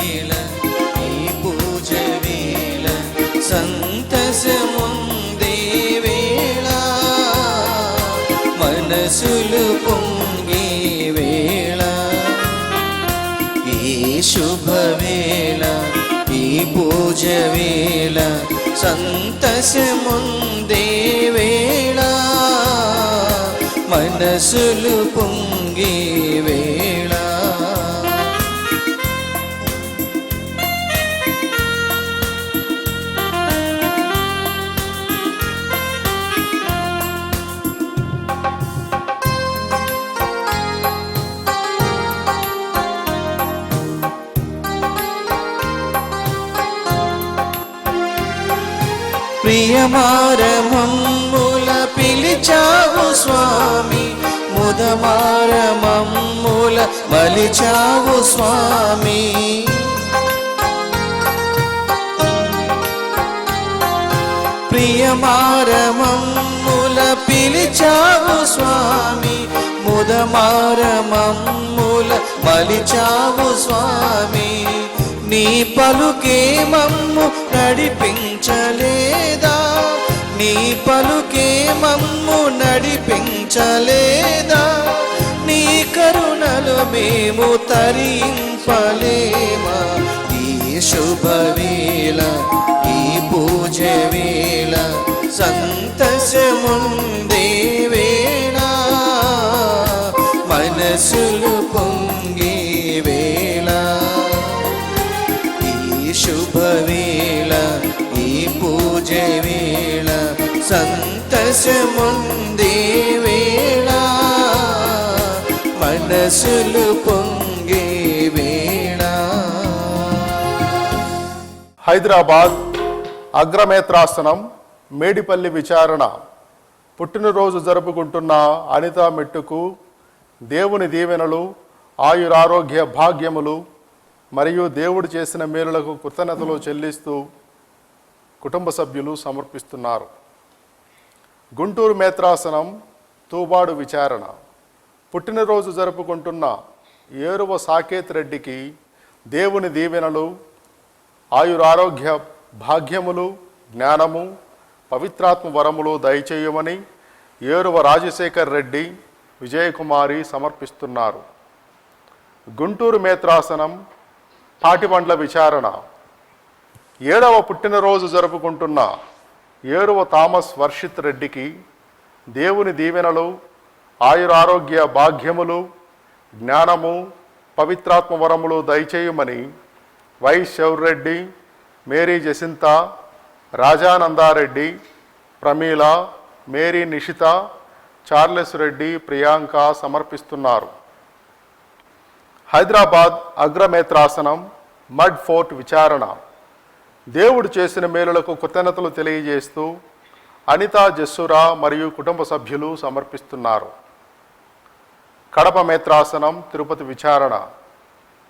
వేళ ఈ పూజ వేళ సంతసముందే వేళ మనసులు పొంగే వేళ ఈ శుభవేళ ఈ పూజ వేళ సంతసముందే వేళ మనసులు పొంగే వేళ ప్రియమారమమ్ముల పిలిచావు స్వామి ముదమారమమ్ముల మలిచావు స్వామి ప్రియమారమమ్ముల పిలిచావు స్వామి ముదమారమమ్ముల మలిచావు స్వామి నీ పలుకే మమ్ము నడిపించలేదా నీ పలుకే మమ్ము నడిపించలేదా నీ కరుణలు మేము తరింపలేమా ఈ శుభవేళ ఈ పూజ వేళ సంతసముందే వేళ మనసులు పొంగే వేళ శుభవేళ ఈ పూజ వేళ సంతసముందే వేళ మనసులు పొంగే వేళ. హైదరాబాద్ అగ్రమేత్రాసనం మేడిపల్లి విచారణ పుట్టినరోజు జరుపుకుంటున్న అనిత మెట్టుకు దేవుని దీవెనలు ఆయురారోగ్య భాగ్యములు మరియు దేవుడు చేసిన మేలులకు కృతజ్ఞతలు చెల్లిస్తూ కుటుంబ సభ్యులు సమర్పిస్తున్నారు. గుంటూరు మేత్రాసనం తూబాడు విచారణ పుట్టినరోజు జరుపుకుంటున్న ఏరువ సాకేత్ రెడ్డికి దేవుని దీవెనలు ఆయురారోగ్య భాగ్యములు జ్ఞానము పవిత్రాత్మ వరములు దయచేయమని ఏరువ రాజశేఖర్ రెడ్డి విజయకుమారి సమర్పిస్తున్నారు. గుంటూరు మేత్రాసనం తాటిబండ్ల విచారణ 7వ పుట్టినరోజు జరుపుకుంటున్న ఏరువ థామస్ వర్షిత్ రెడ్డికి దేవుని దీవెనలు ఆయురారోగ్య భాగ్యములు జ్ఞానము పవిత్రాత్మ వరములు దయచేయమని Y Shourreddy Mary Jacinta Rajanandareddy Pramila Mary Nishitha Charles Reddy Priyanka సమర్పిస్తున్నారు. హైదరాబాద్ అగ్రమేత్రాసనం మడ్ ఫోర్ట్ విచారణ దేవుడు చేసిన మేలులకు కృతజ్ఞతలు తెలియజేస్తూ అనితా జస్సురా మరియు కుటుంబ సభ్యులు సమర్పిస్తున్నారు. కడప మేత్రాసనం తిరుపతి విచారణ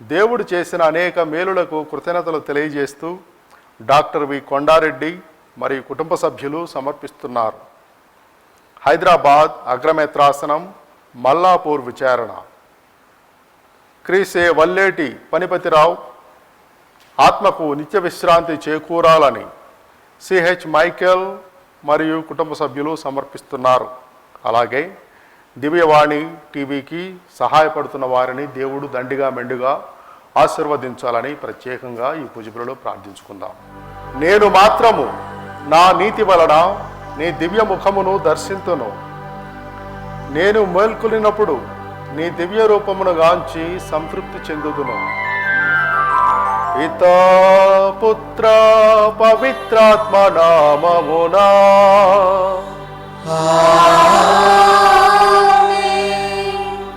దేవుడు చేసిన అనేక మేలులకు కృతజ్ఞతలు తెలియజేస్తూ డాక్టర్ వి కొండారెడ్డి మరియు కుటుంబ సభ్యులు సమర్పిస్తున్నారు. హైదరాబాద్ అగ్రమేత్రాసనం మల్లాపూర్ విచారణ క్రీసే వల్లేటి పనిపతిరావు ఆత్మకు నిత్య విశ్రాంతి చేకూరాలని సిహెచ్ మైకేల్ మరియు కుటుంబ సభ్యులు సమర్పిస్తున్నారు. అలాగే దివ్యవాణి టీవీకి సహాయపడుతున్న వారిని దేవుడు దండిగా మెండుగా ఆశీర్వదించాలని ప్రత్యేకంగా ఈ పూజలో ప్రార్థించుకుందాం. నేను మాత్రము నా నీతి వలన నీ దివ్య ముఖమును దర్శింతును. నేను మేల్కొలినప్పుడు నీ దివ్య రూపమును గాంచి సంతృప్తి చెందుదును. పితా పుత్ర పవిత్రాత్మ నామమునా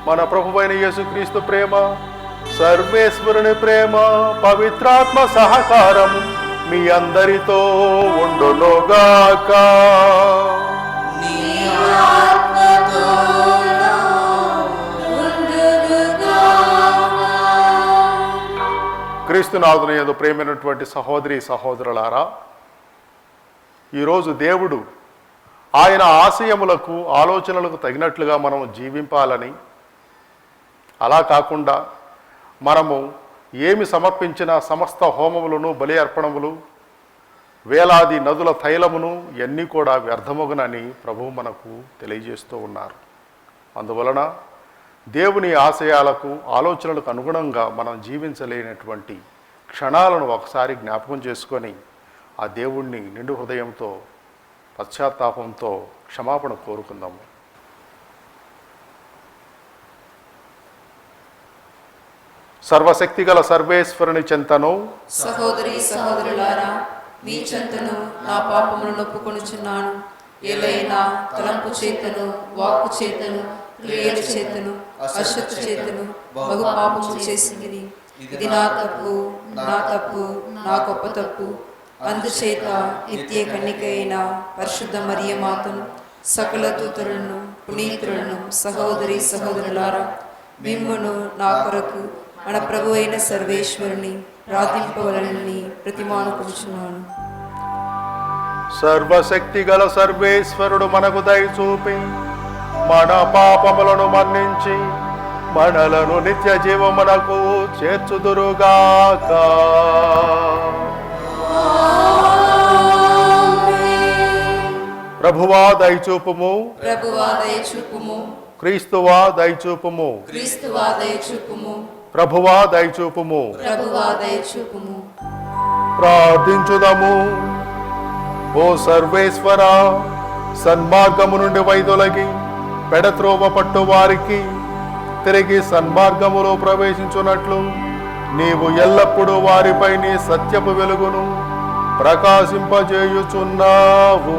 మన ప్రభువైన యేసుక్రీస్తు ప్రేమ సర్వేశ్వరుని ప్రేమ పవిత్రాత్మ సహకారం మీ అందరితో ఉండునుగాక. క్రీస్తునాథుని యందు ప్రేమైనటువంటి సహోదరి సహోదరులారా, ఈరోజు దేవుడు ఆయన ఆశయములకు ఆలోచనలకు తగినట్లుగా మనం జీవింపాలని, అలా కాకుండా మనము ఏమి సమర్పించిన సమస్త హోమములను బలి అర్పణములు వేలాది నదుల తైలమును ఇవన్నీ కూడా వ్యర్థమగునని ప్రభువు మనకు తెలియజేస్తూ ఉన్నారు. అందువలన దేవుని ఆశయాలకు ఆలోచనలకు అనుగుణంగా మనం జీవించలేనటువంటి క్షణాలను ఒకసారి జ్ఞాపకం చేసుకొని ఆ దేవుణ్ణి నిండు హృదయంతో పశ్చాత్తాపంతో క్షమాపణ కోరుకుందాము. సర్వశక్తిగల సర్వేశ్వరుని చెంతను సహోదరి సహోదరులారా, మీ చెంతను నా పాపములను ఒప్పుకొనుచున్నాను. ఏలైనా తలంపు చేతను, వాక్కు చేతను, క్రియల చేతను, అశ్రద్ధ చేతను బహు పాపము చేసింది. ఇది నా తప్పు, నా గొప్ప తప్పు. అందుచేత నిత్య కన్నిక అయిన పరిశుద్ధ మరియమాతను, సకల దూతలను, పునీతులను, సహోదరి సహోదరులారా, మిమ్మును నా కొరకు మన ప్రభు అయిన సర్వేశ్వరుని ప్రార్థింపవలనని ప్రతిమానుకుంటున్నాను. సర్వశక్తి గల సర్వేశ్వరుడు మనకు దయ చూపి మన పాపములను మన్నించి మనలను నిత్య జీవమునకు చేర్చుదురుగాక. ప్రభువా దయచూపుము, ప్రభువా దయచూపుము, క్రీస్తువా దయచూపుము, క్రీస్తువా దయచూపుము, ప్రభువా దయచూపుము. ప్రభువా దయచూపుము. ప్రార్థించుదము. ఓ సర్వేశ్వర, సన్మార్గము నుండి వైదొలగి పెడత్రోవ పట్టు వారికి తిరిగి సన్మార్గములో ప్రవేశించున్నట్లు నీవు ఎల్లప్పుడూ వారిపై నీ సత్యపు వెలుగును ప్రకాశింపజేయుచున్నావు.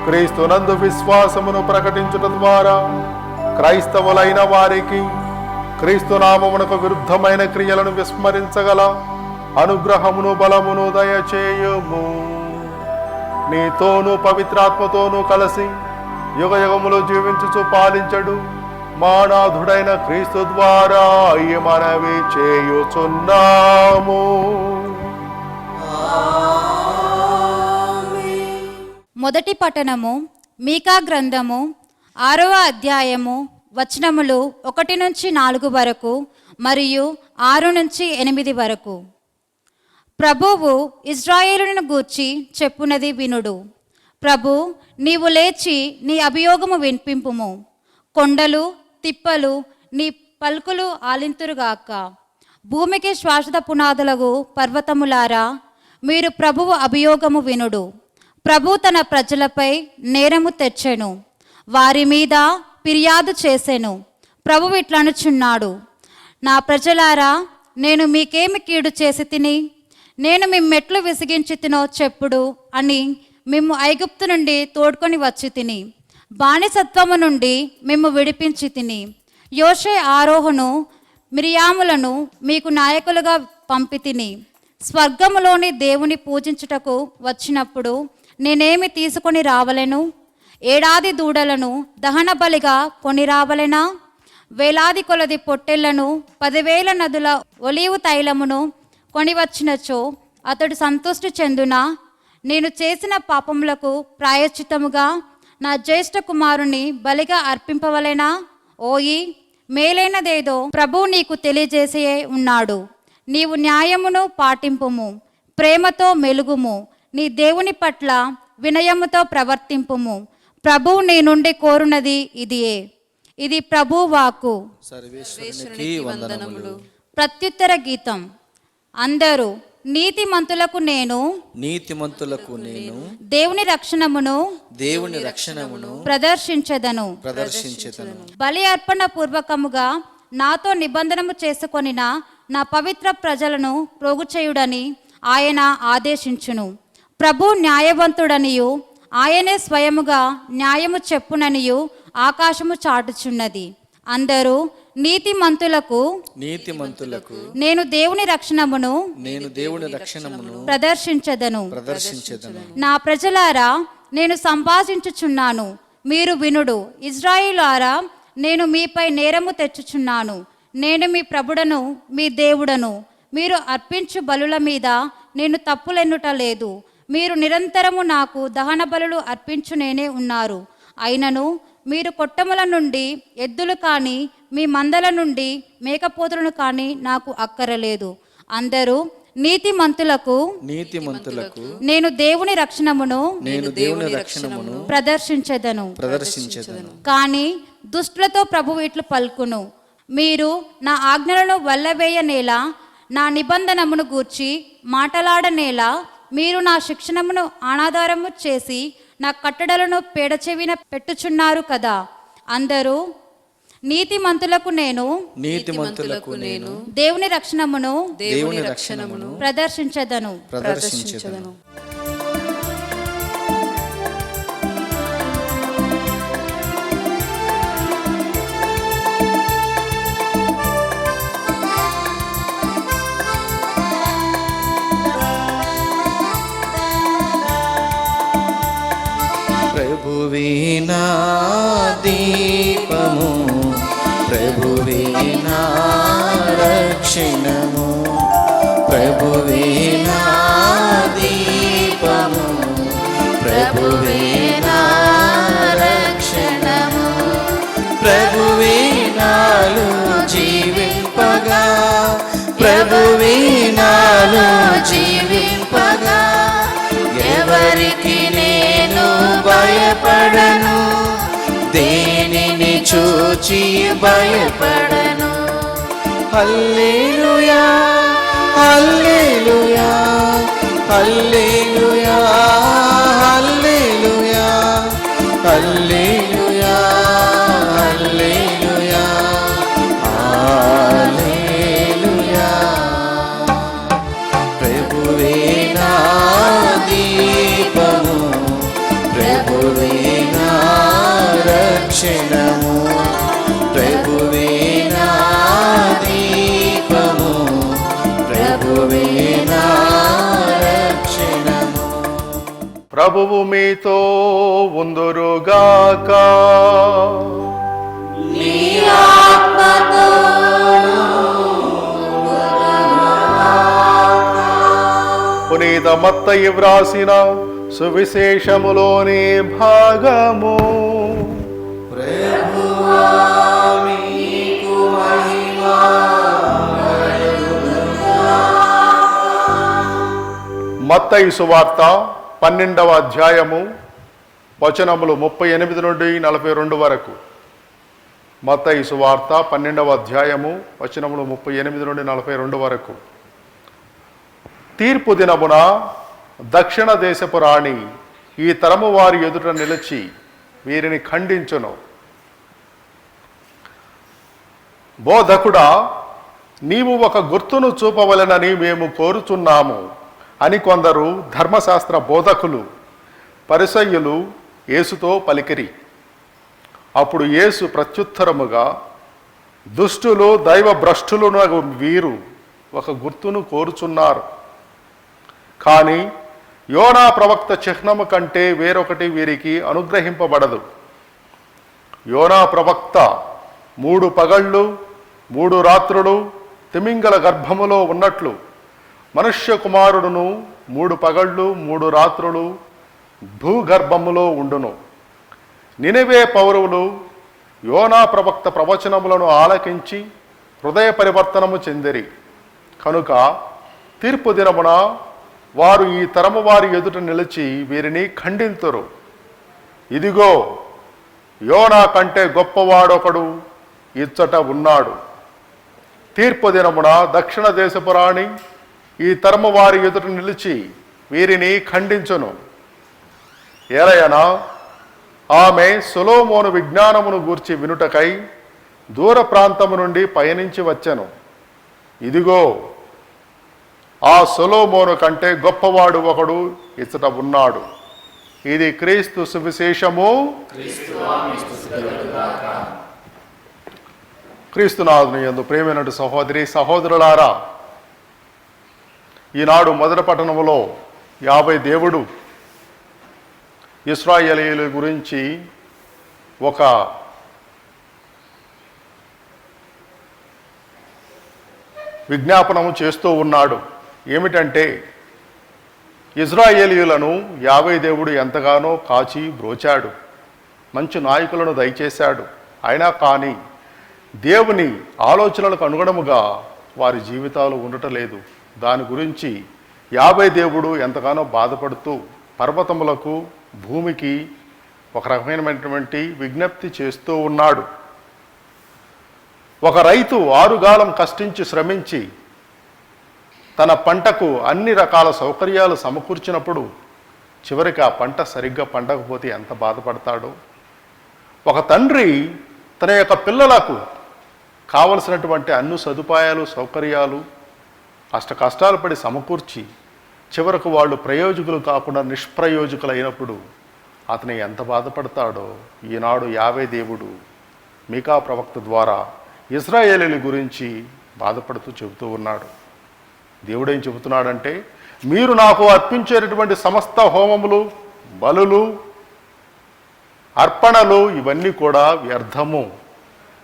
క్రీస్తునందు విశ్వాసమును ప్రకటించుట ద్వారా క్రైస్తవులైన వారికి క్రీస్తునామమునకు విరుద్ధమైన క్రియలను విస్మరించగల అనుగ్రహమును బలమును దయచేయుము. నీతోనూ పవిత్రాత్మతోనూ కలిసి యుగ యుగములు జీవించుచు పాలించడు మా నాథుడైన క్రీస్తు ద్వారా ఈ మనవి చేయుచున్నాము. మొదటి పఠనము మీకా గ్రంథము 6వ అధ్యాయము వచనములు 1 నుంచి 4 వరకు మరియు 6 నుంచి 8 వరకు. ప్రభువు ఇజ్రాయేలును గూర్చి చెప్పునది వినుడు. ప్రభు, నీవు లేచి నీ అభియోగము వినిపింపుము. కొండలు తిప్పలు నీ పలుకులు ఆలింతురుగాక. భూమికి శాశ్వత పునాదులకు పర్వతములారా, మీరు ప్రభువు అభియోగము వినుడు. ప్రభు తన ప్రజలపై నేరము తెచ్చెను, వారి మీద ఫిర్యాదు చేసెను. ప్రభువు ఇట్లనుచున్నాడు, నా ప్రజలారా, నేను మీకేమి కీడు చేసి తిని, నేను మిమ్మెట్లు విసిగించి తినో చెప్పుడు అని మిమ్ము ఐగుప్తు నుండి తోడ్కొని వచ్చి తిని, బానిసత్వము నుండి మిమ్ము విడిపించి తిని, యోషే ఆరోహను మిరియాములను మీకు నాయకులుగా పంపి తిని, స్వర్గములోని దేవుని పూజించుటకు వచ్చినప్పుడు నేనేమి తీసుకొని రావలెను? ఏడాది దూడలను దహన బలిగా కొని రావలెనా? వేలాది కొలది పొట్టెళ్లను 10,000 నదుల ఒలీవు తైలమును కొనివచ్చినచో అతడు సంతృష్టి చెందునా? నేను చేసిన పాపములకు ప్రాయశ్చిత్తముగా నా జ్యేష్ఠ కుమారుని బలిగా అర్పింపవలెనా? ఓయి, మేలైనదేదో ప్రభువు నీకు తెలియజేసే ఉన్నాడు. నీవు న్యాయమును పాటింపుము, ప్రేమతో మెలుగుము, నీ దేవుని పట్ల వినయముతో ప్రవర్తింపుము. ప్రభువు నీ నుండి కోరునది ఇదియే. ఇది ప్రభు వాక్కు. సర్వేశ్వరునికి వందనములు. ప్రత్యుత్తర గీతం. అందరూ నీతిమంతులకు నేను దేవుని రక్షణమును ప్రదర్శించెదను. బలి అర్పణ పూర్వకముగా నాతో నిబంధనము చేసుకొనిన నా పవిత్ర ప్రజలను ప్రోగు చేయుడని ఆయన ఆదేశించును. ప్రభు న్యాయవంతుడనియు ఆయనే స్వయముగా న్యాయము చెప్పుననియు ఆకాశము చాటుచున్నది. అందరూ నీతిమంతులకు నేను దేవుని రక్షణమును ప్రదర్శించెదను. నా ప్రజలారా, నేను సంభాషించుచున్నాను, మీరు వినుడు. ఇజ్రాయిలారా, నేను మీపై నేరము తెచ్చుచున్నాను. నేను మీ ప్రభుడను, మీ దేవుడను. మీరు అర్పించు బలుల మీద నేను తప్పులెన్నుట లేదు. మీరు నిరంతరము నాకు దహన బలులు అర్పించునేనే ఉన్నారు. అయినను మీరు కొట్టముల నుండి ఎద్దులు కాని మీ మందల నుండి మేకపోతులను కానీ నాకు అక్కరలేదు. అందరూ నీతిమంతులకు నేను దేవుని రక్షణమును ప్రదర్శించెదను. కానీ దుష్టులతో ప్రభువు ఇట్లు పలుకును, మీరు నా ఆజ్ఞలను వల్లవేయనేలా, నా నిబంధనమును గూర్చి మాటలాడనేలా, మీరు నా శిక్షణమును అనాధారము చేసి నా కట్టడలను పేడచెవిన పెట్టుచున్నారు కదా. అందరూ నీతిమంతులకు నేను దేవుని రక్షణమును ప్రదర్శించెదను. ప్రభువే నా దీపము, ప్రభువే నా రక్షణము, ప్రభువే నా దీపము, ప్రభువే నా రక్షణము, ప్రభువే నాలో జీవింపగా, ప్రభువే నాలో జీవింపగా, ఎవరికి నేను భయపడను, దేనిని చూచి భయపడను. హల్లెలూయా హల్లెలూయా హల్లెలూయా హల్లెలూయా హల్లెలూయా హల్లెలూయా హల్లెలూయా. ప్రభువే నా దీపము, ప్రభువే నా రక్షణము, ప్రభువే నా దీపము, ప్రభువే నా రక్షణము. ప్రభువు మీతో ఉందురుగాక. పునీత మత్తయి వ్రాసిన సువిశేషములోని భాగము. మత్తయి సువార్త 12వ అధ్యాయము వచనములు 38 నుండి 42 వరకు. మత్తయి సువార్త 12వ అధ్యాయము వచనములు 38 నుండి 42 వరకు. తీర్పు దినమున దక్షిణ దేశపు రాణి ఈ తరము వారి ఎదుట నిలిచి వీరిని ఖండించును. బోధకుడా, నీవు ఒక గుర్తును చూపవలెనని మేము కోరుచున్నాము అని కొందరు ధర్మశాస్త్ర బోధకులు పరిసయ్యులు యేసుతో పలికిరి. అప్పుడు యేసు ప్రత్యుత్తరముగా, దుష్టులు దైవభ్రష్టులను వీరు ఒక గుర్తును కోరుచున్నారు. కానీ యోనా ప్రవక్త చిహ్నము కంటే వేరొకటి వీరికి అనుగ్రహింపబడదు. యోనా ప్రవక్త 3 పగళ్ళు 3 రాత్రులు తిమింగల గర్భములో ఉన్నట్లు మనుష్య కుమారుడును 3 పగళ్ళు 3 రాత్రులు భూగర్భములో ఉండును. నినెవే పౌరవులు యోనా ప్రవక్త ప్రవచనములను ఆలకించి హృదయ పరివర్తనము చెందిరి. కనుక తీర్పు దినమున వారు ఈ తరము వారి ఎదుట నిలిచి వీరిని ఖండింతురు. ఇదిగో, యోనా కంటే గొప్పవాడొకడు ఇచ్చట ఉన్నాడు. తీర్పు దినమున దక్షిణ దేశపు రాణి ఈ తరము వారి ఎదుట నిలిచి వీరిని ఖండించును. ఏలయనా ఆమె సొలొమోను విజ్ఞానమును గూర్చి వినుటకై దూర ప్రాంతము నుండి పయనించి వచ్చెను. ఇదిగో, ఆ సొలొమోను కంటే గొప్పవాడు ఒకడు ఇచ్చట ఉన్నాడు. ఇది క్రీస్తు సువిశేషము. క్రీస్తునాథుని యందు ప్రియమైనటు సహోదరి సహోదరులారా, ఈనాడు మొదటి పట్టణములో 50 దేవుడు ఇశ్రాయేలీయుల గురించి ఒక విజ్ఞాపనము చేస్తూ ఉన్నాడు. ఏమిటంటే, ఇశ్రాయేలీయులను 50 దేవుడు ఎంతగానో కాచి బ్రోచాడు, మంచి నాయకులను దయచేశాడు. అయినా కానీ దేవుని ఆలోచనలకు అనుగుణముగా వారి జీవితాలు ఉండటం లేదు. దాని గురించి యావే దేవుడు ఎంతగానో బాధపడుతూ పర్వతములకు భూమికి ఒక రకమైనటువంటి విజ్ఞప్తి చేస్తూ ఉన్నాడు. ఒక రైతు ఆరుగాలం కష్టించి శ్రమించి తన పంటకు అన్ని రకాల సౌకర్యాలు సమకూర్చినప్పుడు చివరికి ఆ పంట సరిగ్గా పండకపోతే ఎంత బాధపడతాడో, ఒక తండ్రి తన యొక్క పిల్లలకు కావలసినటువంటి అన్ని సదుపాయాలు సౌకర్యాలు కష్టాలు పడి సమకూర్చి చివరకు వాళ్ళు ప్రయోజకులు కాకుండా నిష్ప్రయోజకులు అయినప్పుడు అతను ఎంత బాధపడతాడో ఈనాడు యావే దేవుడు మీకా ప్రవక్త ద్వారా ఇశ్రాయేలీయుల గురించి బాధపడుతూ చెబుతూ ఉన్నాడు. దేవుడేం చెబుతున్నాడంటే, మీరు నాకు అర్పించేటటువంటి సమస్త హోమములు, బలులు, అర్పణలు ఇవన్నీ కూడా వ్యర్థము.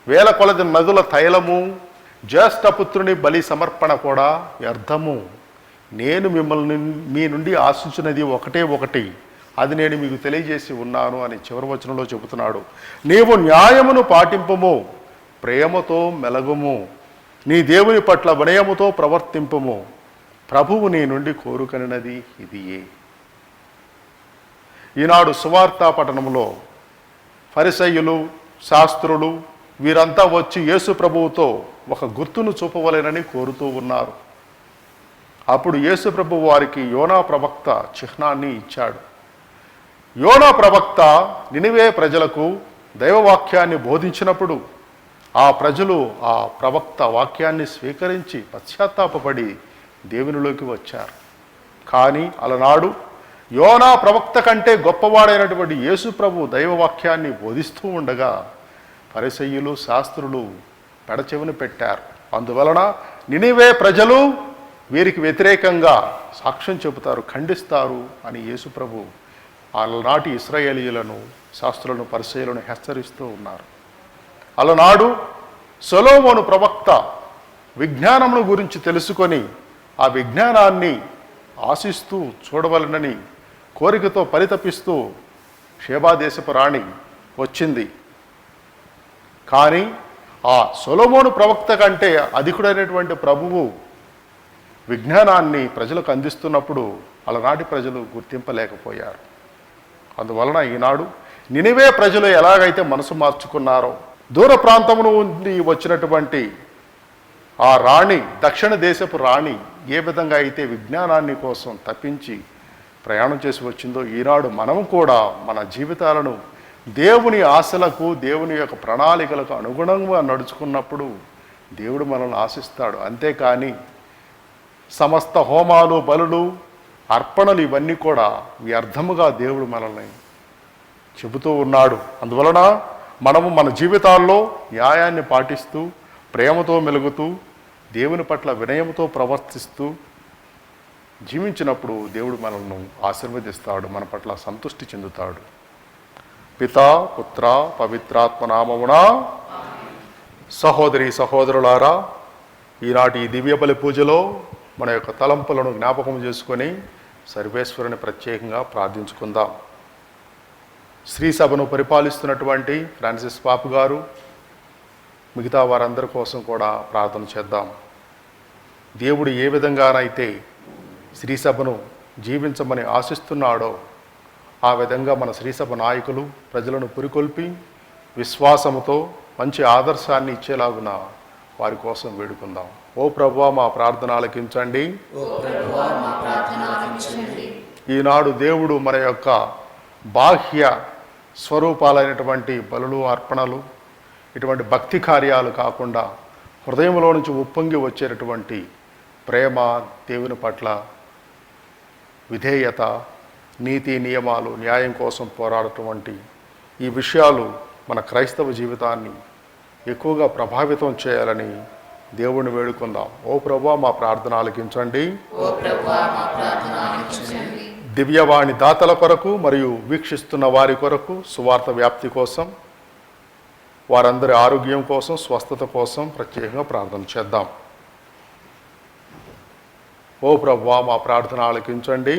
వేల కొలది నదుల తైలము, జ్యేష్ఠపుత్రుని బలి సమర్పణ కూడా వ్యర్థము. నేను మిమ్మల్ని మీ నుండి ఆశించినది ఒకటి, అది నేను మీకు తెలియజేసి ఉన్నాను అని చివరి వచనంలో చెబుతున్నాడు. నీవు న్యాయమును పాటింపుము, ప్రేమతో మెలగుము, నీ దేవుని పట్ల వినయముతో ప్రవర్తింపుము, ప్రభువు నీ నుండి కోరుకనినది ఇదియే. ఈనాడు సువార్తా పఠనంలో ఫరిసయ్యులు, శాస్త్రులు వీరంతా వచ్చి యేసు ప్రభువుతో ఒక గుర్తును చూపవలెనని కోరుతూ ఉన్నారు. అప్పుడు యేసు ప్రభువు వారికి యోనా ప్రవక్త చిహ్నాన్ని ఇచ్చాడు. యోనా ప్రవక్త నినివే ప్రజలకు దైవవాక్యాన్ని బోధించినప్పుడు ఆ ప్రజలు ఆ ప్రవక్త వాక్యాన్ని స్వీకరించి పశ్చాత్తాపపడి దేవునిలోకి వచ్చారు. కానీ అలనాడు యోనా ప్రవక్త కంటే గొప్పవాడైనటువంటి యేసు ప్రభు దైవవాక్యాన్ని బోధిస్తూ ఉండగా ఫరిసయ్యులు, శాస్త్రులు పెడచెవిని పెట్టారు. అందువలన నినివే ప్రజలు వీరికి వ్యతిరేకంగా సాక్ష్యం చెబుతారు, ఖండిస్తారు అని యేసు ప్రభు అలనాటి ఇశ్రాయేలీయులను, శాస్త్రులను, పరిసయ్యులను హెచ్చరిస్తూ ఉన్నారు. అలనాడు సొలొమోను ప్రవక్త విజ్ఞానమును గురించి తెలుసుకొని ఆ విజ్ఞానాన్ని ఆశిస్తూ చూడవలనని కోరికతో పరితపిస్తూ షేబా దేశపు రాణి వచ్చింది. కానీ ఆ సొలొమోను ప్రవక్త కంటే అధికుడైనటువంటి ప్రభువు విజ్ఞానాన్ని ప్రజలకు అందిస్తున్నప్పుడు అలనాటి ప్రజలు గుర్తింపలేకపోయారు. అందువలన ఈనాడు నినివే ప్రజలు ఎలాగైతే మనసు మార్చుకున్నారో, దూర ప్రాంతము నుండి వచ్చినటువంటి ఆ రాణి, దక్షిణ దేశపు రాణి ఏ విధంగా అయితే విజ్ఞానాన్ని కోసం తప్పించి ప్రయాణం చేసి వచ్చిందో, ఈనాడు మనం కూడా మన జీవితాలను దేవుని ఆశలకు, దేవుని యొక్క ప్రణాళికలకు అనుగుణంగా నడుచుకున్నప్పుడు దేవుడు మనల్ని ఆశిస్తాడు. అంతేకాని సమస్త హోమాలు, బలులు, అర్పణలు ఇవన్నీ కూడా వ్యర్థముగా దేవుడు మనల్ని చెబుతూ ఉన్నాడు. అందువలన మనము మన జీవితాల్లో న్యాయాన్ని పాటిస్తూ, ప్రేమతో మెలుగుతూ, దేవుని పట్ల వినయంతో ప్రవర్తిస్తూ జీవించినప్పుడు దేవుడు మనల్ని ఆశీర్వదిస్తాడు, మన పట్ల సంతృష్టి చెందుతాడు. పితా, పుత్ర, పవిత్రాత్మ నామమున. సహోదరి సహోదరులారా, ఈనాటి ఈ దివ్య బలి పూజలో మన యొక్క తలంపులను జ్ఞాపకం చేసుకొని సర్వేశ్వరుని ప్రత్యేకంగా ప్రార్థించుకుందాం. శ్రీ సభను పరిపాలిస్తున్నటువంటి ఫ్రాన్సిస్ పాపు గారు, మిగతా వారందరి కోసం కూడా ప్రార్థన చేద్దాం. దేవుడు ఏ విధంగానైతే శ్రీ సభను జీవించమని ఆశిస్తున్నాడో ఆ విధంగా మన శ్రీసభ నాయకులు ప్రజలను పురికొల్పి విశ్వాసముతో మంచి ఆదర్శాన్ని ఇచ్చేలాగున వారి కోసం వేడుకుందాం. ఓ ప్రభువా, మా ప్రార్థన ఆలకించండి. ఈనాడు దేవుడు మన యొక్క బాహ్య స్వరూపాలైనటువంటి బలులు, అర్పణలు, ఇటువంటి భక్తి కార్యాలు కాకుండా హృదయంలో నుంచి ఉప్పొంగి వచ్చేటటువంటి ప్రేమ, దేవుని పట్ల విధేయత, నీతి నియమాలు, న్యాయం కోసం పోరాడటం ఈ విషయాలు మన క్రైస్తవ జీవితాన్ని ఎక్కువగా ప్రభావితం చేయాలని దేవుణ్ణి వేడుకుందాం. ఓ ప్రభువా, మా ప్రార్థన ఆలకించండి. దివ్యవాణి దాతల కొరకు మరియు వీక్షిస్తున్న వారి కొరకు, సువార్త వ్యాప్తి కోసం, వారందరి ఆరోగ్యం కోసం, స్వస్థత కోసం ప్రత్యేకంగా ప్రార్థన చేద్దాం. ఓ ప్రభువా, మా ప్రార్థన ఆలకించండి.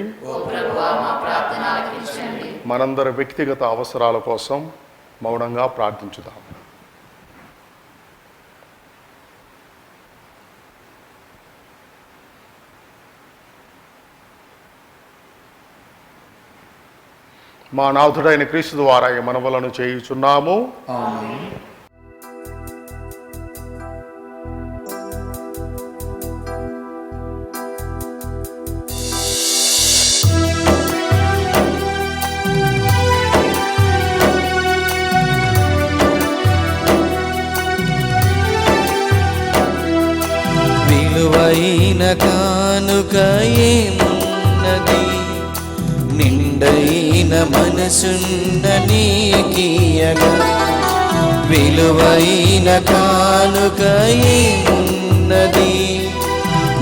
మనందరి వ్యక్తిగత అవసరాల కోసం మౌనంగా ప్రార్థించుదాం. మా నాథుడైన క్రీస్తు ద్వారా ఈ మనవులను చేయుచున్నాము. ఆమేన్. విలువైన కానుక ఏమున్నది, నిండైన మనసున్న నీకియగా. విలువైన కానుక ఏమున్నది,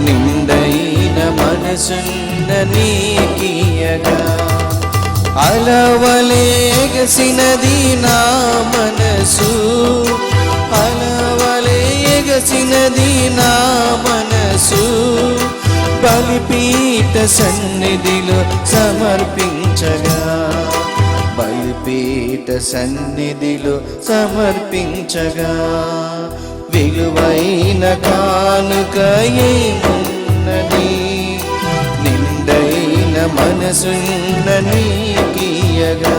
నిండైన మనసున్న నీకియగా. అలవలే ఎగసినది నా మనసు, అలవలే ఎగసినది నా మనసు. బలిపీఠ సన్నిధిలో సమర్పించగా, బలిపీఠ సన్నిధిలో సమర్పించగా. విలువైన కానుక ఏమున్నది, నిండైన మనసున్న నీకియగా.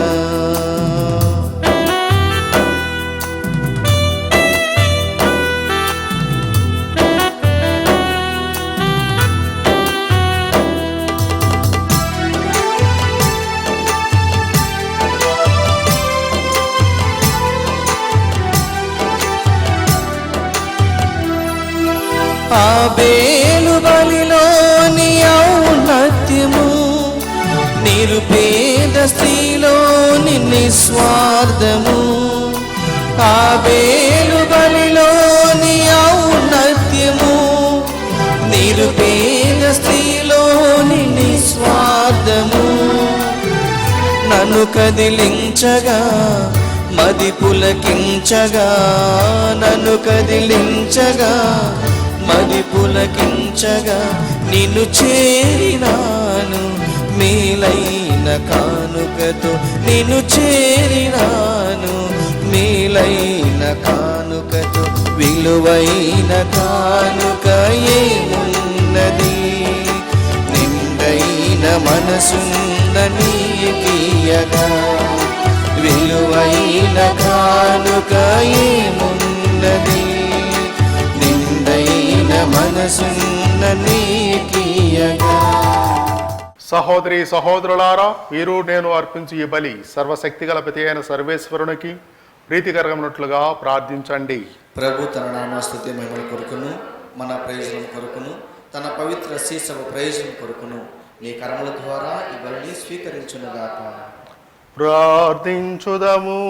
ఆబేలు బలిలోని ఔన్నత్యము, నిరుపేద స్త్రీలోని నిస్వార్థము. ఆబేలు బలిలోని ఔన్నత్యము, నిరుపేద స్త్రీలోని నిస్వార్థము. నన్ను కదిలించగా మది పులకించగా, నన్ను కదిలించగా మది పులకించగా. నిన్ను చేరినాను మేలైన కానుకతో, నిన్ను చేరినాను మేలైన కానుకతో. విలువైన కానుక ఏమున్నది, నిండైన మనసున్న నీకియగా. విలువైన కానుక ఏమున్నది, నిండైన మనసున్న నీకియగా. సహోదరి సహోదరులారా, మీరు నేను అర్పించు ఈ బలి సర్వశక్తిగల ప్రతి అయిన సర్వేశ్వరునికి ప్రీతికరమైనట్లుగా ప్రార్థించండి. ప్రభు తన నామస్తుతి మహిమల కొరకును, మన ప్రయోజనం కొరకును, తన పవిత్ర శ్రీసభ ప్రయోజనం కొరకును నీ కర్మల ద్వారా ఈ బలిని స్వీకరించునుగాక. ప్రార్థించుదము.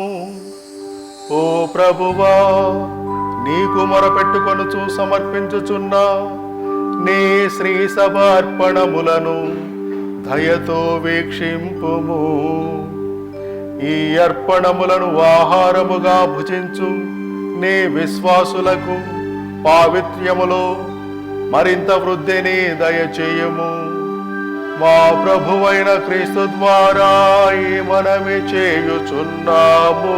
ఓ ప్రభువా, నీకు మొరపెట్టుకొనుచు సమర్పించుచున్నా నీ శ్రీ సభ అర్పణములను దయతో వీక్షింపుము. ఈ అర్పణములను ఆహారముగా భుజించు నీ విశ్వాసులకు పావిత్ర్యములో మరింత వృద్ధిని దయచేయము. మా ప్రభువైన క్రీస్తు ద్వారా ఈ మనవి చేయుచున్నాము.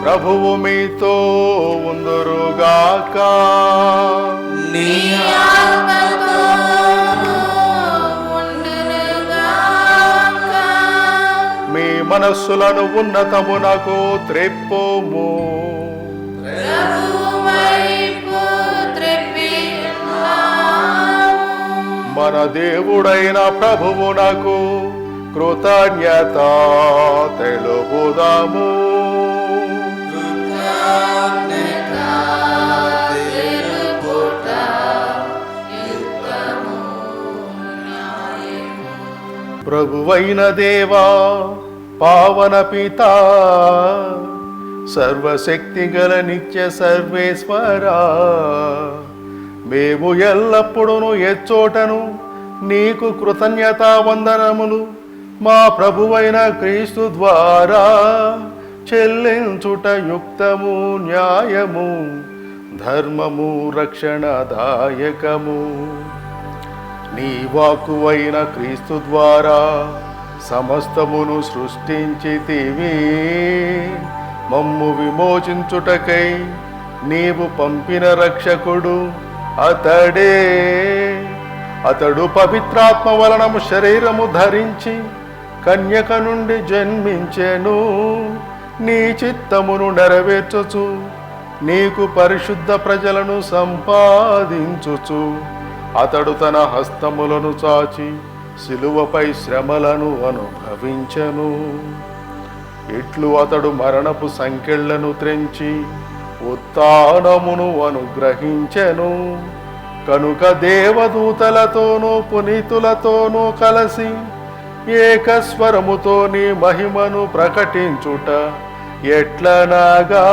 ప్రభువు మీతో ఉందురుగాక. నీ మీ మనస్సులను ఉన్నతమునకు త్రెప్పుము. మన దేవుడైన ప్రభువునకు కృతజ్ఞత తెలుపుదాము. ప్రభువైన దేవా, పావన పిత, సర్వశక్తిగల నిత్య సర్వేశ్వరా, మేము ఎల్లప్పుడూ ఎచ్చోటను నీకు కృతజ్ఞతా వందనములు మా ప్రభువైన క్రీస్తు ద్వారా చెల్లించుట యుక్తము, న్యాయము, ధర్మము, రక్షణదాయకము. నీ వాక్కువైన క్రీస్తు ద్వారా సమస్తమును సృష్టించితివి. మమ్ము విమోచించుటకై నీవు పంపిన రక్షకుడు అతడే. అతడు పవిత్రాత్మ వలనము శరీరము ధరించి కన్యక నుండి జన్మించెను. నీ చిత్తమును నెరవేర్చుచు నీకు పరిశుద్ధ ప్రజలను సంపాదించుచు అతడు తన హస్తములను చాచి సిలువపై శ్రమలను అనుభవించెను. ఇట్లు అతడు మరణపు సంకెళ్లను త్రెంచి ఉత్థానమును అనుగ్రహించెను. కనుక దేవదూతలతోనూ పునీతులతోనూ కలిసి ఏకస్వరముతో నీ మహిమను ప్రకటించుట ఎట్లనగా.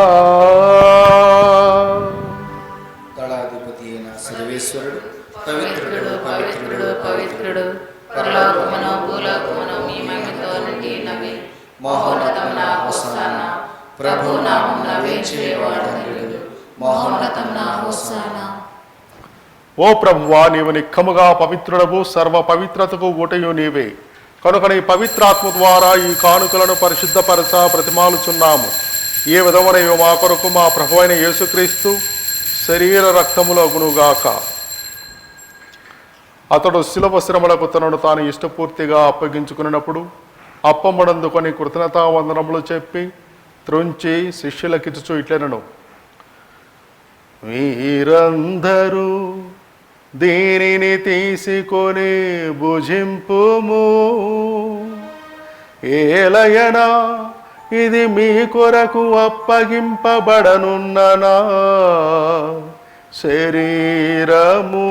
దళాధిపతి అయిన సర్వేశ్వరుడు పవిత్రుడు పవిత్రుడు పవిత్రుడు పరలోకమును భూలోకమును మీ మహిమతో నిండినవి. మహోన్నతమున హోసానా, ప్రభు నామమున వేంచేవాడు ధన్యుడు. మహోన్నతమున హోసానా. ఓ ప్రభువా, నీవు నిక్కముగా పవిత్రుడవు, సర్వ పవిత్రతకు ఊటయు నీవే. కనుక నీ పవిత్రాత్మ ద్వారా ఈ కానుకలను పరిశుద్ధపరచ ప్రతిమాలుచున్నాము. ఏ విధమునైన మా కొరకు మా ప్రభు అయిన యేసుక్రీస్తు శరీర రక్తములగునుగాక. అతడు శిలువ శ్రమలకు తనను తాను ఇష్టపూర్తిగా అప్పగించుకున్నప్పుడు అప్పమ్మడందుకొని కృతజ్ఞతావందనములు చెప్పి త్రుంచి శిష్యులకిచ్చుచు ఇట్లనెను. మీరందరూ దీనిని తీసుకొని భుజింపుము. ఏలయనా ఇది మీ కొరకు అప్పగింపబడనున్న నా శరీరము.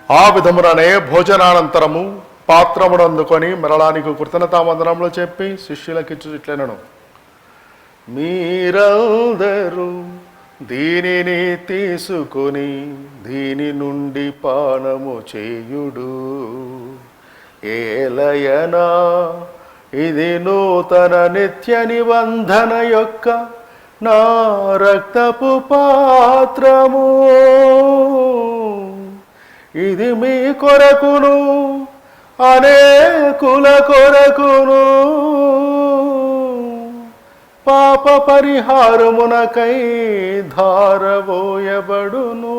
ఆ విధముననే భోజనానంతరము పాత్రమును అందుకొని మరలానికి కృతజ్ఞతావందనములు చెప్పి శిష్యులకిచ్చు ఇట్లనెను. మీరందరూ దీనిని తీసుకొని దీని నుండి పానము చేయుడు. ఏలయనా ఇది నూతన నిత్య నిబంధన యొక్క నా రక్తపు పాత్రము. ఇది మీ కొరకును అనేకుల కొరకును పాప పరిహారమునకై ధారబోయబడును.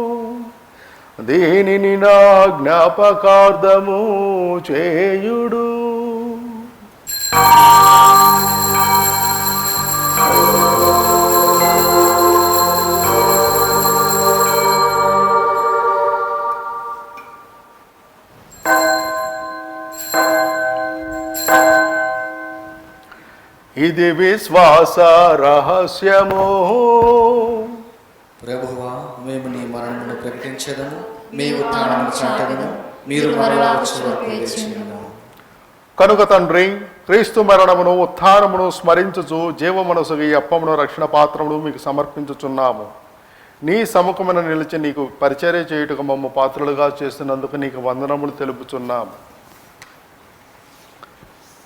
దీనిని నా జ్ఞాపకార్థము చేయుడు. ఇది విశ్వాస రహస్యము. ప్రభువా, మేము నీ మరణమును ప్రకటించదము, మీ ఉత్థానమును చాటెదము, మీరు మరలా వచ్చే వరకు వేచియుండుము. కనుక తండ్రి, క్రీస్తు మరణమును ఉత్థానమును స్మరించుచు జీవమనసుగా ఈ అప్పమును రక్షణ పాత్రమును మీకు సమర్పించుచున్నాము. నీ సముఖమున నిలిచి నీకు పరిచర్య చేయుటకు మమ్మ పాత్రలుగా చేస్తున్నందుకు నీకు వందనములు తెలుపుచున్నాము.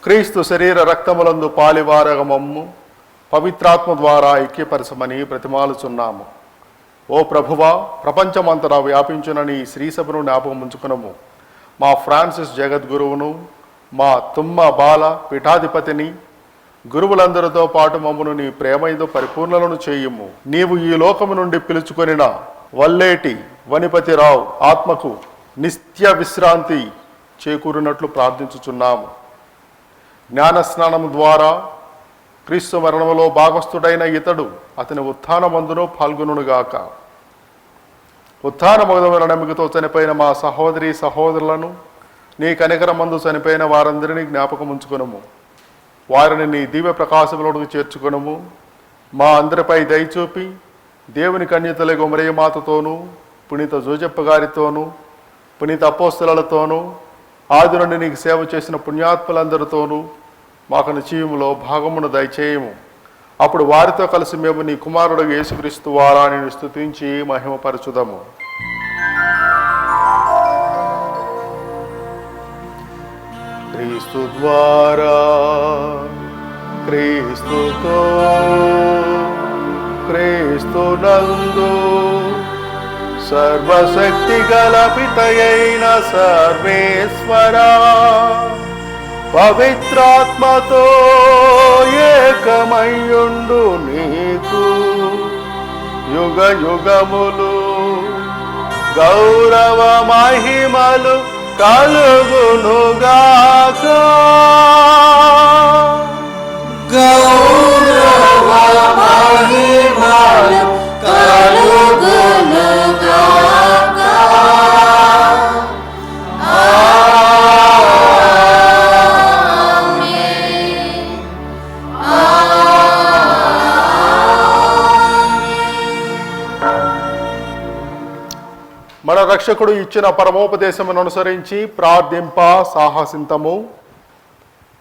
క్రీస్తు శరీర రక్తములందు పాలివారగ మమ్ము పవిత్రాత్మ ద్వారా ఐక్యపరచమని ప్రతిమాలుచున్నాము. ఓ ప్రభువా, ప్రపంచమంతటా వ్యాపించునని శ్రీసభను జ్ఞాపకం ఉంచుకునము. మా ఫ్రాన్సిస్ జగద్గురువును, మా తుమ్మ బాల పీఠాధిపతిని, గురువులందరితో పాటు మమ్మను నీ ప్రేమయందు పరిపూర్ణలను చేయుము. నీవు ఈ లోకము నుండి పిలుచుకొనిన వల్లేటి వనిపతిరావు ఆత్మకు నిత్య విశ్రాంతి చేకూరినట్లు ప్రార్థించుచున్నాము. జ్ఞానస్నానము ద్వారా క్రీస్తు మరణములో భాగస్థుడైన ఇతడు అతని ఉత్థానమందును పాల్గొనుగాక. ఉత్థానమగుదమైన నమ్మికతో చనిపోయిన మా సహోదరి సహోదరులను, నీ కనికరమందు చనిపోయిన వారందరినీ జ్ఞాపకం ఉంచుకొనుము. వారిని నీ దివ్య ప్రకాశములోకి చేర్చుకొనుము. మా అందరిపై దయచూపి దేవుని కన్యతలకు మరియమాతతోనూ, పునీత జోజప్ప గారితోనూ, పునీత అపోస్తలతోనూ, ఆది నుండి నీకు సేవ చేసిన పుణ్యాత్ములందరితోనూ మాకు నిశ్చయములో భాగమును దయచేయము. అప్పుడు వారితో కలిసి మేము నీ కుమారుడు యేసుక్రీస్తు ద్వారా నేను స్తుతించి మహిమపరచుదము. క్రీస్తు ద్వారా, క్రీస్తుతో, క్రీస్తునందు సర్వశక్తి గల పితయైన సర్వేశ్వరా, పవిత్రాత్మతో ఏకమయ్యుండు నీకు యుగ యుగములు గౌరవ మహిమలు కలుగునుగాక. గౌరవ మహిమలు కలుగునుగాక. మన రక్షకుడు ఇచ్చిన పరమోపదేశమును అనుసరించి ప్రార్థింప సాహసింతము.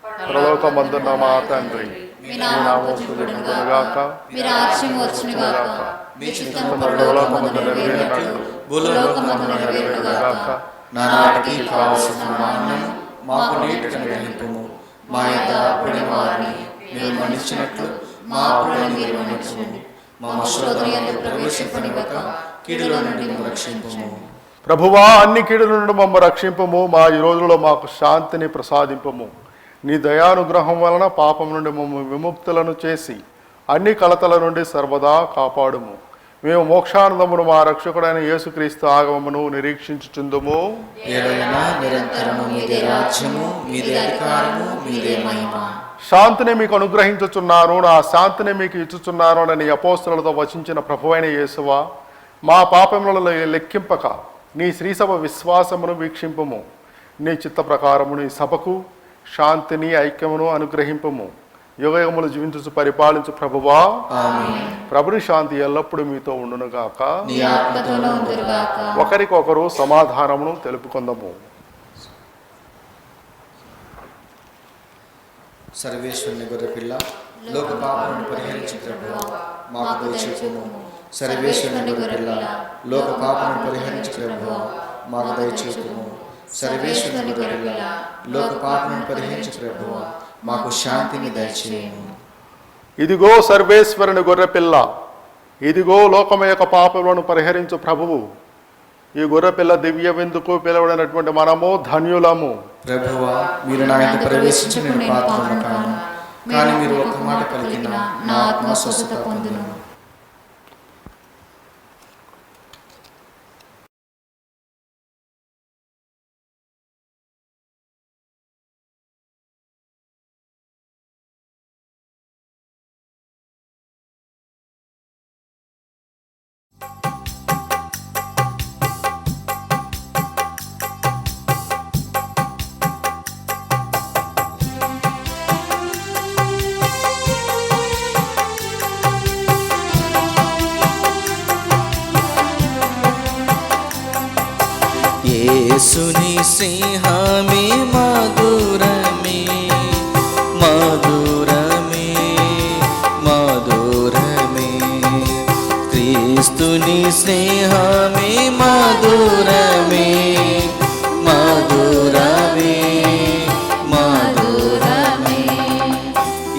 పరలోకమందున్న మా తండ్రి, మీ నామము పూజింపబడునుగాక, మీ రాజ్యము వచ్చునుగాక, మీ చిత్తము పరలోకమందు నెరవేరునట్లు భూలోకమందు నెరవేరునుగాక. నానాటికి కావలసిన అన్నము మాకు నేటికి అనుగ్రహింపుము. మా యొక్క అప్పుడైన వారిని మేము మన్నించినట్లు మా అప్పులను మీరు మన్నించుము. మా శోధనయందు ప్రవేశింపనివ్వక కీడులో నుండి మమ్ము రక్షింపుము. ప్రభువా, అన్ని కీడుల నుండి మమ్మ రక్షింపము. మా ఈ రోజుల్లో మాకు శాంతిని ప్రసాదింపము. నీ దయానుగ్రహం వలన పాపం నుండి మమ్మ విముక్తులను చేసి అన్ని కలతల నుండి సర్వదా కాపాడుము. మేము మోక్షానందమును మా రక్షకుడైన యేసుక్రీస్తు ఆగమమును నిరీక్షించుచుందుము. ఏలైనా నిరంతరము మీదే రాజ్యము, మీదే అధికారము, మీదే మహిమ. శాంతిని మీకు అనుగ్రహించుచున్నాను, నా శాంతిని మీకు ఇచ్చుచున్నాను అని అపోస్తలులతో వచించిన ప్రభువైన యేసువా, మా పాపములను లెక్కింపక నీ శ్రీసభ విశ్వాసమును వీక్షింపుము. నీ చిత్త ప్రకారము నీ సభకు శాంతిని ఐక్యమును అనుగ్రహింపుము. యుగయుగములు జీవించు పరిపాలించు ప్రభువా, ప్రభుని శాంతి ఎల్లప్పుడూ మీతో ఉండునుగాక. నీ ఆత్మతోనూ ఉండునుగాక. ఒకరికొకరు సమాధానమును తెలుపుకొందము. సర్వేశ్వరుని గొర్రెపిల్ల, లోక పాపములను పరిహరించు ప్రభువా, మాకు దయచేయుము. సర్వేశ్వరుని గొర్రెపిల్ల, లోక పాపములను పరిహరించు ప్రభువా, మాకు దయచేయుము. సర్వేశ్వరుని గొర్రెపిల్ల, లోక పాపములను పరిహరించు ప్రభువా, మాకు శాంతిని దయచేయుము. ఇదిగో సర్వేశ్వరుని గొర్రెపిల్ల, ఇదిగో లోకము యొక్క పాపములను పరిహరించు ప్రభువు. ఈ గొర్రెపిల్ల దివ్య విందుకు పిలువడినటువంటి మనము ధన్యులము. ప్రభువా, మీరు నా ఇంట ప్రవేశించి నేను పాత్రను కాను, కానీ మీరు ఒక్క మాట పలికిన నా ఆత్మ స్వస్థత పొందును. యేసుని స్నేహమే మధురమే, మధురమే, మధురమే. క్రీస్తుని స్నేహమే మధురమే, మధురమే, మధురమే.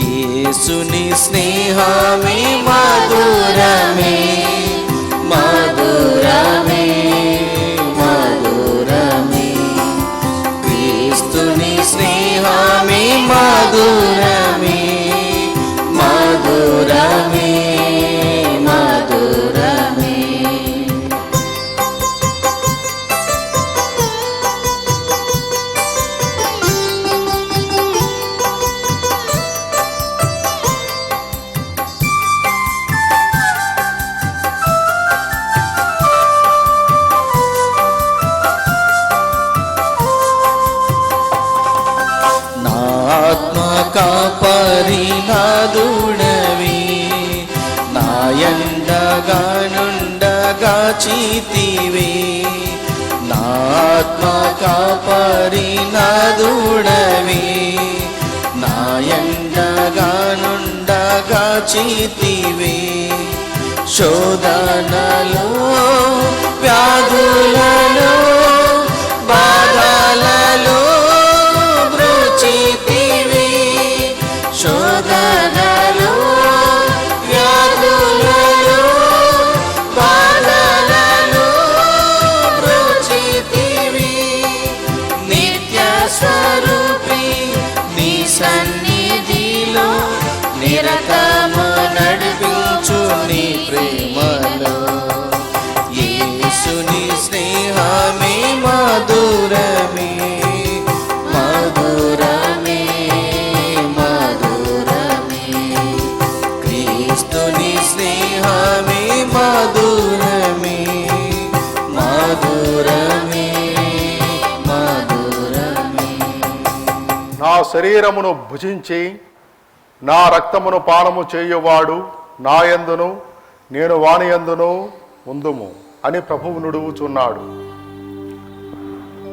యేసుని స్నేహమే మధురమే, మధురమే, స్నేహమే మధురమే, మధురమే, మధురమే. కాపరినాదుడవి, నాయండగానుండగా చీతివి. నా ఆత్మ కాపరినాదుడవి, నాయండగానుండగా చీతివి. శోధనలో వ్యాధులలో బాధలలో బ్రుచితివి. శోధనలో వ్యాధులలో బాధలలో స్నేహమే మధురమే మధురమే మధురమే. నా శరీరమును భుజించి నా రక్తమును పానము చేయువాడు నా యందును నేను వాని యందును ఉందుము అని ప్రభువు నుడువుచున్నాడు.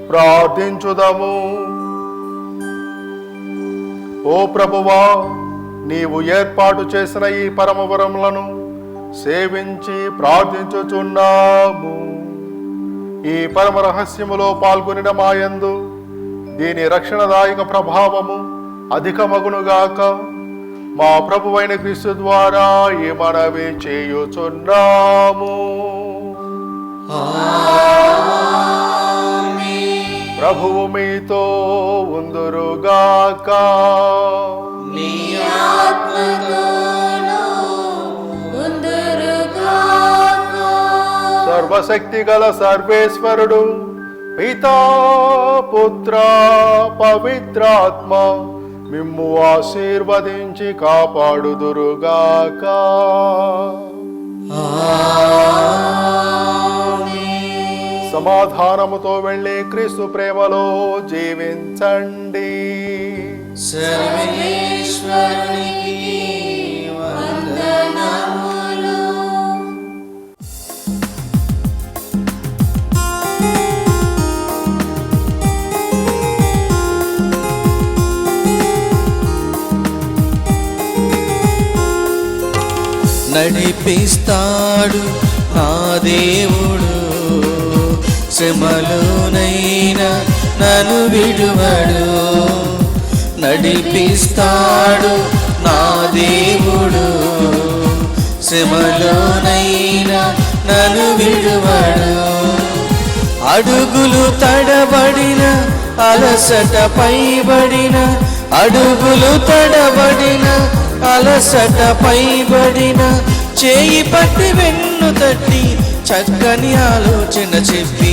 ప్రార్థించుదము. ఓ ప్రభువా, నీవు ఏర్పాటు చేసిన ఈ పరమవరములను సేవించి ప్రార్థించుచున్నాము. ఈ పరమ రహస్యములో పాల్గొనిన మాయందు దీని రక్షణదాయక ప్రభావము అధికమగునుగాక. మా ప్రభువైన క్రీస్తు ద్వారా ఈ మనవి చేయుచున్నాము. ప్రభువు మీతో ఉందురుగాక. నీ ఆత్మతోను ఉందురుగాక. సర్వశక్తి గల సర్వేశ్వరుడు పితా పుత్ర పవిత్రాత్మ మిమ్ము ఆశీర్వదించి కాపాడుదురుగాక. సమాధానముతో వెళ్ళి క్రీస్తు ప్రేమలో జీవించండి. సర్వేశ్వరునికి వందనములు. నడిపిస్తాడు నా దేవుడు, శ్రమలోనైనా నన్ను విడువడు. నడిపిస్తాడు నా దేవుడు, శ్రమలోనైనా నన్ను విడువడు. అడుగులు తడబడిన అలసట పైబడిన, అడుగులు తడబడిన అలసట పైబడిన, చేయి పట్టి వెన్ను తట్టి చక్కని ఆలోచన చెప్పి,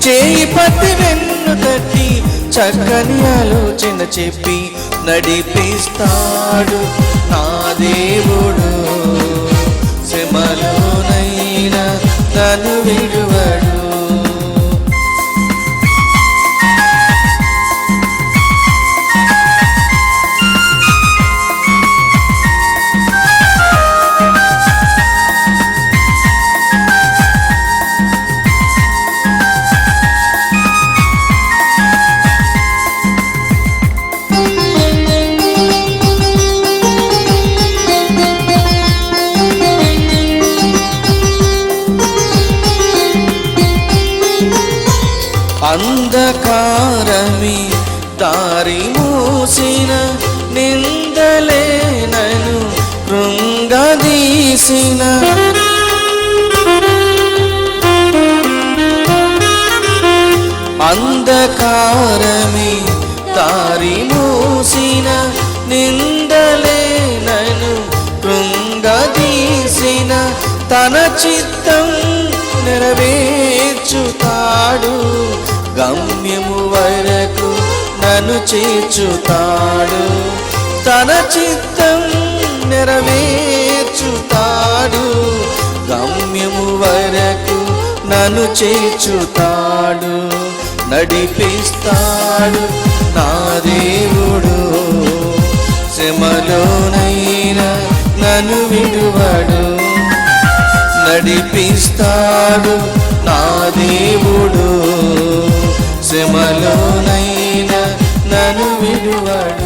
చేయి పట్టి వెన్ను తట్టి చక్కని ఆలోచన చెప్పి నడిపిస్తాడు నా దేవుడు, శ్రమలోనైనా నన్ను విడువడు. అంధకారమి దారి మూసిన, నిందలే నన్ను కృంగదీసిన, అంధకారమి దారి మూసిన, నిందలే నన్ను కృంగదీసిన, తన చిత్తం నెరవేర్చుతాడు, గమ్యము వరకు నన్ను చేర్చుతాడు. తన చిత్తం నెరవేర్చుతాడు, గమ్యము వరకు నన్ను చేర్చుతాడు. నడిపిస్తాడు నా దేవుడు, శ్రమలోనైనా నన్ను విడువడు. నడిపిస్తాడు నా దేవుడు, శ్రమలోనైనా నన్ను విడువడు.